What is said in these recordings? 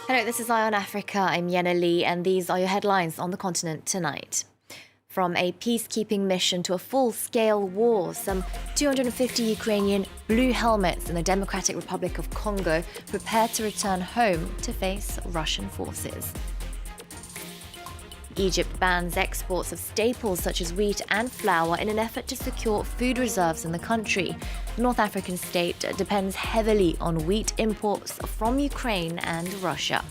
Hello, this is Eye on Africa. I'm Yenna Lee, and these are your headlines on the continent tonight. From a peacekeeping mission to a full-scale war, some 250 Ukrainian blue helmets in the Democratic Republic of Congo prepare to return home to face Russian forces. Egypt bans exports of staples such as wheat and flour in an effort to secure food reserves in the country. The North African state depends heavily on wheat imports from Ukraine and Russia.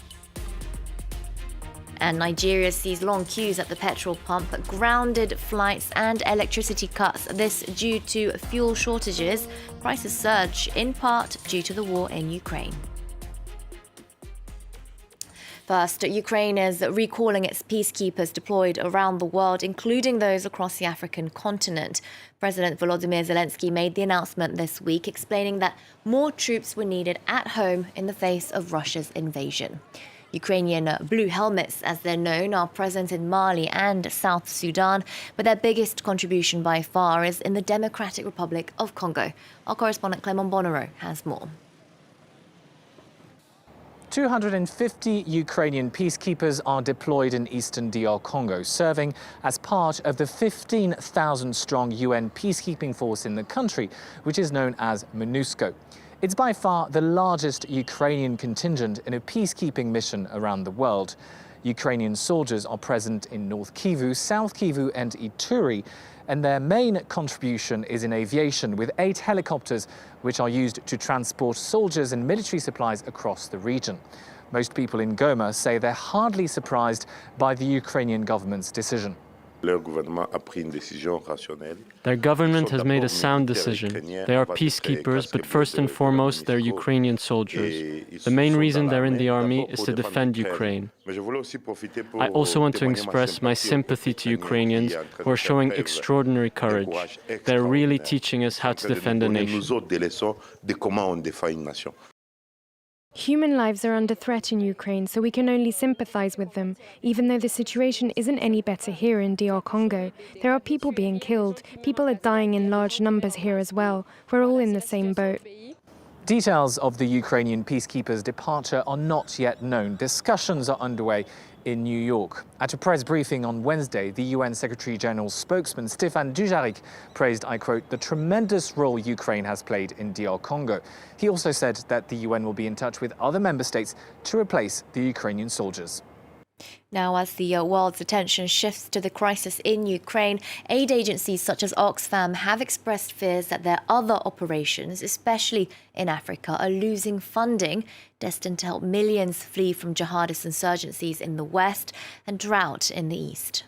And Nigeria sees long queues at the petrol pump, grounded flights and electricity cuts. This due to fuel shortages. Prices surge in part due to the war in Ukraine. First, Ukraine is recalling its peacekeepers deployed around the world, including those across the African continent. President Volodymyr Zelensky made the announcement this week, explaining that more troops were needed at home in the face of Russia's invasion. Ukrainian blue helmets, as they're known, are present in Mali and South Sudan, but their biggest contribution by far is in the Democratic Republic of Congo. Our correspondent Clement Bonnereau has more. 250 Ukrainian peacekeepers are deployed in eastern DR Congo, serving as part of the 15,000-strong UN peacekeeping force in the country, which is known as MONUSCO. It's by far the largest Ukrainian contingent in a peacekeeping mission around the world. Ukrainian soldiers are present in North Kivu, South Kivu and Ituri, and their main contribution is in aviation, with 8 helicopters which are used to transport soldiers and military supplies across the region. Most people in Goma say they're hardly surprised by the Ukrainian government's decision. Their government has made a sound decision. They are peacekeepers, but first and foremost, they're Ukrainian soldiers. The main reason they're in the army is to defend Ukraine. I also want to express my sympathy to Ukrainians who are showing extraordinary courage. They're really teaching us how to defend a nation. Human lives are under threat in Ukraine, so we can only sympathize with them, even though the situation isn't any better here in DR Congo. There are people being killed. People are dying in large numbers here as well. We're all in the same boat. Details of the Ukrainian peacekeepers' departure are not yet known. Discussions are underway in New York. At a press briefing on Wednesday, the UN Secretary-General's spokesman, Stéphane Dujarric, praised, I quote, the tremendous role Ukraine has played in DR Congo. He also said that the UN will be in touch with other member states to replace the Ukrainian soldiers. Now, as the world's attention shifts to the crisis in Ukraine, aid agencies such as Oxfam have expressed fears that their other operations, especially in Africa, are losing funding, destined to help millions flee from jihadist insurgencies in the west and drought in the east.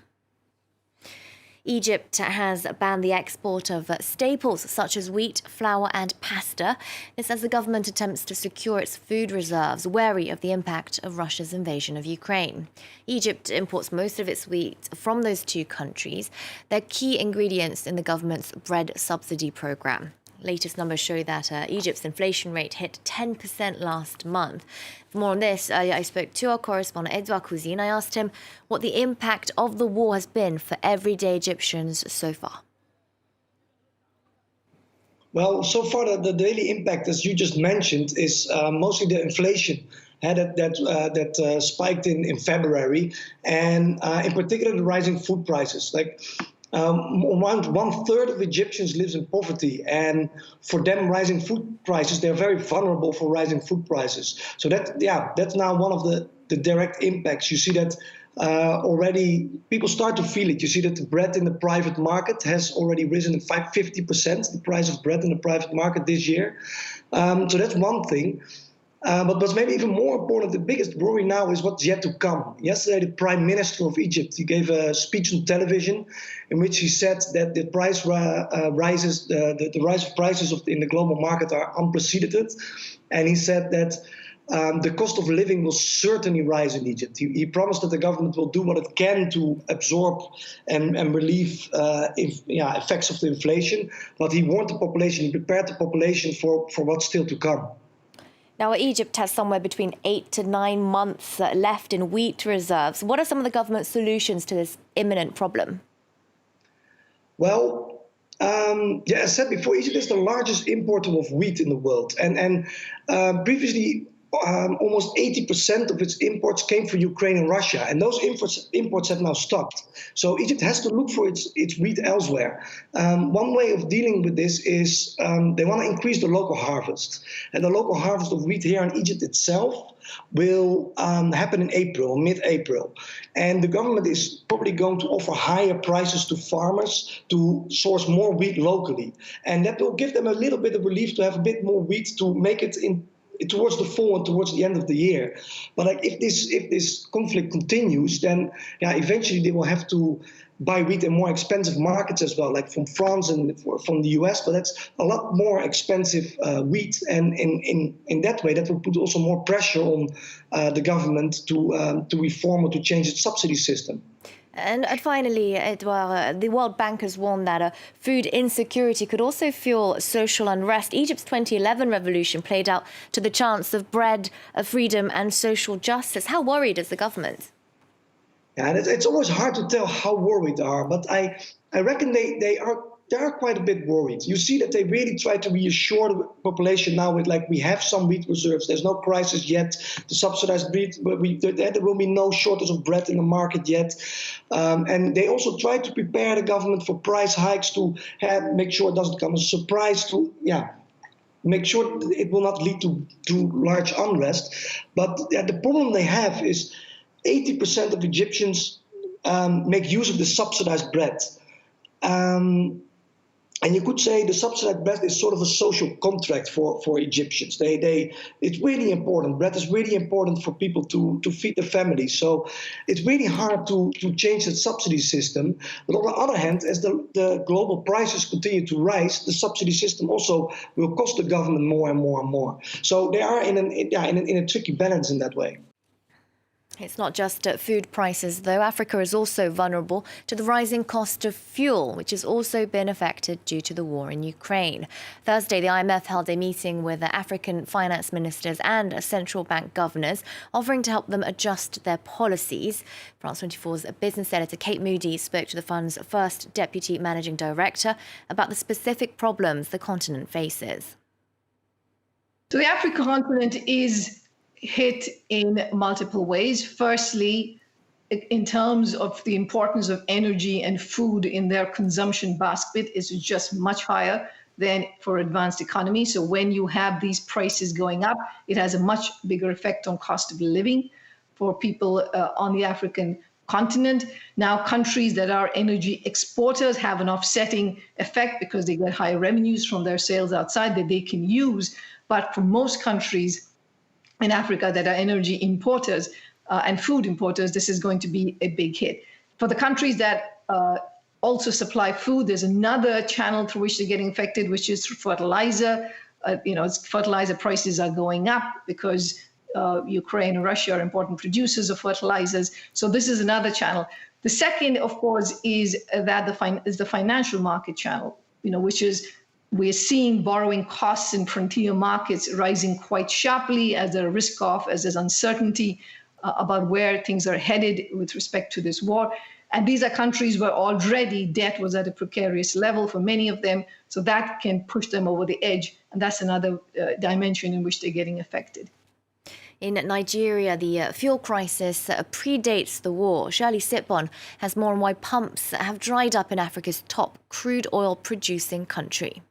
Egypt has banned the export of staples such as wheat, flour and pasta. This as the government attempts to secure its food reserves, wary of the impact of Russia's invasion of Ukraine. Egypt imports most of its wheat from those two countries. They're key ingredients in the government's bread subsidy program. Latest numbers show that Egypt's inflation rate hit 10% last month. For more on this, I spoke to our correspondent Edouard Cousine. I asked him what the impact of the war has been for everyday Egyptians so far. Well, so far the daily impact, as you just mentioned, is mostly the inflation that spiked in February, and in particular the rising food prices. One third of Egyptians lives in poverty, and for them, rising food prices, they're very vulnerable for rising food prices. So that's now one of the direct impacts. You see that already people start to feel it. You see that the bread in the private market has already risen 50%, the price of bread in the private market this year. So that's one thing. But what's maybe even more important, the biggest worry now is what's yet to come. Yesterday, the Prime Minister of Egypt, he gave a speech on television in which he said that the rise of prices in the global market are unprecedented. And he said that the cost of living will certainly rise in Egypt. He promised that the government will do what it can to absorb and relieve effects of the inflation. But he warned the population, he prepared the population for what's still to come. Now, Egypt has somewhere between 8 to 9 months left in wheat reserves. What are some of the government's solutions to this imminent problem? Well, as I said before, Egypt is the largest importer of wheat in the world. And previously, almost 80% of its imports came from Ukraine and Russia, and those imports have now stopped. So Egypt has to look for its wheat elsewhere. One way of dealing with this is they want to increase the local harvest, and the local harvest of wheat here in Egypt itself will happen in April, mid-April. And the government is probably going to offer higher prices to farmers to source more wheat locally. And that will give them a little bit of relief to have a bit more wheat to make it towards the fall and towards the end of the year. But like, if this conflict continues, then eventually they will have to buy wheat in more expensive markets as well, like from France and from the US, but that's a lot more expensive wheat. And in that way, that will put also more pressure on the government to reform or to change its subsidy system. And finally, Edouard, the World Bank has warned that food insecurity could also fuel social unrest. Egypt's 2011 revolution played out to the chants of bread, freedom and social justice. How worried is the government? Yeah, and it's always hard to tell how worried they are, but I reckon they are quite a bit worried. You see that they really try to reassure the population now with, like, we have some wheat reserves, there's no crisis yet, the subsidized wheat, there will be no shortage of bread in the market yet. And they also try to prepare the government for price hikes to make sure it doesn't come as a surprise, to make sure it will not lead to large unrest. But the problem they have is 80% of Egyptians make use of the subsidized bread. And you could say the subsidized bread is sort of a social contract for Egyptians. It's really important. Bread is really important for people to feed their families. So it's really hard to change that subsidy system. But on the other hand, as the global prices continue to rise, the subsidy system also will cost the government more and more and more. So they are in a tricky balance in that way. It's not just food prices, though. Africa is also vulnerable to the rising cost of fuel, which has also been affected due to the war in Ukraine. Thursday, the IMF held a meeting with African finance ministers and central bank governors, offering to help them adjust their policies. France 24's business editor Kate Moody spoke to the fund's first deputy managing director about the specific problems the continent faces. So the African continent is hit in multiple ways. Firstly, in terms of the importance of energy and food in their consumption basket is just much higher than for advanced economies. So when you have these prices going up, it has a much bigger effect on cost of living for people on the African continent. Now, countries that are energy exporters have an offsetting effect because they get higher revenues from their sales outside that they can use. But for most countries in Africa that are energy importers and food importers, this is going to be a big hit. For the countries that also supply food, there's another channel through which they're getting affected, which is fertilizer. Fertilizer prices are going up because Ukraine and Russia are important producers of fertilizers. So this is another channel. The second, of course, is the financial market channel, which is we're seeing borrowing costs in frontier markets rising quite sharply as there's risk-off, as there's uncertainty about where things are headed with respect to this war. And these are countries where already debt was at a precarious level for many of them, so that can push them over the edge. And that's another dimension in which they're getting affected. In Nigeria, the fuel crisis predates the war. Shirley Sitbon has more on why pumps have dried up in Africa's top crude oil producing country.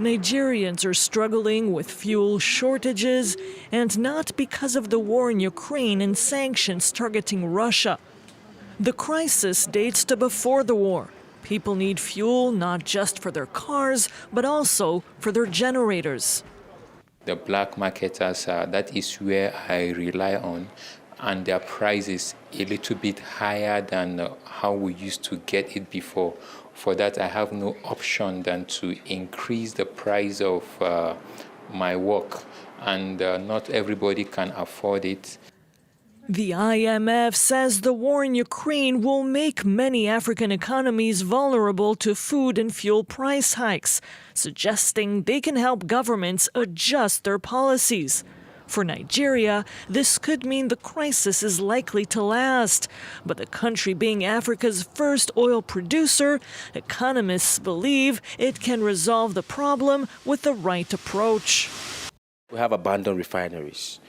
Nigerians are struggling with fuel shortages, and not because of the war in Ukraine and sanctions targeting Russia. The crisis dates to before the war. People need fuel not just for their cars, but also for their generators. The black marketers, that is where I rely on, and their price is a little bit higher than how we used to get it before. For that, I have no option than to increase the price of my work, and not everybody can afford it. The IMF says the war in Ukraine will make many African economies vulnerable to food and fuel price hikes, suggesting they can help governments adjust their policies. For Nigeria, this could mean the crisis is likely to last. But the country being Africa's first oil producer, economists believe it can resolve the problem with the right approach. We have abandoned refineries.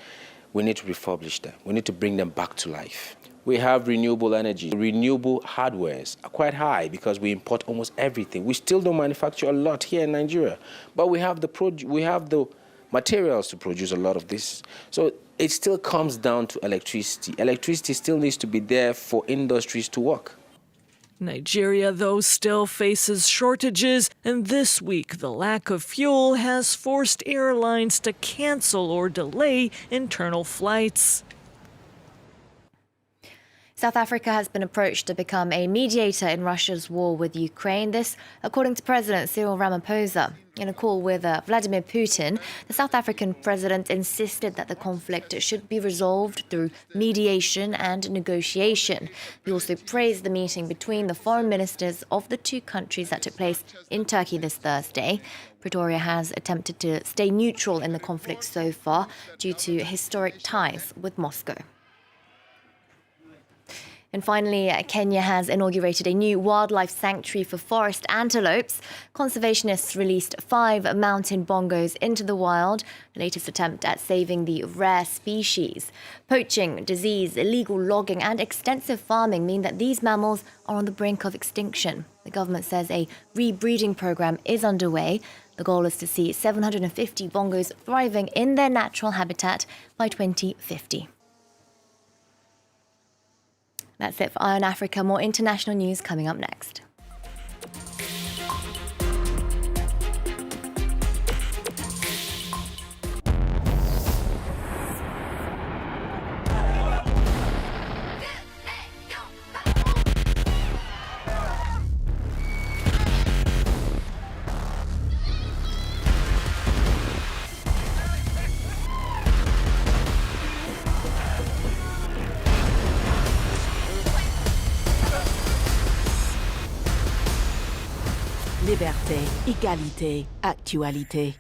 We need to refurbish them. We need to bring them back to life. We have renewable energy. Renewable hardwares are quite high because we import almost everything. We still don't manufacture a lot here in Nigeria, but we have the materials to produce a lot of this. So it still comes down to electricity. Electricity still needs to be there for industries to work. Nigeria, though, still faces shortages, and this week the lack of fuel has forced airlines to cancel or delay internal flights. South Africa has been approached to become a mediator in Russia's war with Ukraine. This, according to President Cyril Ramaphosa. In a call with Vladimir Putin, the South African president insisted that the conflict should be resolved through mediation and negotiation. He also praised the meeting between the foreign ministers of the two countries that took place in Turkey this Thursday. Pretoria has attempted to stay neutral in the conflict so far due to historic ties with Moscow. And finally, Kenya has inaugurated a new wildlife sanctuary for forest antelopes. Conservationists released 5 mountain bongos into the wild, the latest attempt at saving the rare species. Poaching, disease, illegal logging and extensive farming mean that these mammals are on the brink of extinction. The government says a rebreeding program is underway. The goal is to see 750 bongos thriving in their natural habitat by 2050. That's it for Eye on Africa. More international news coming up next. Liberté, égalité, actualité.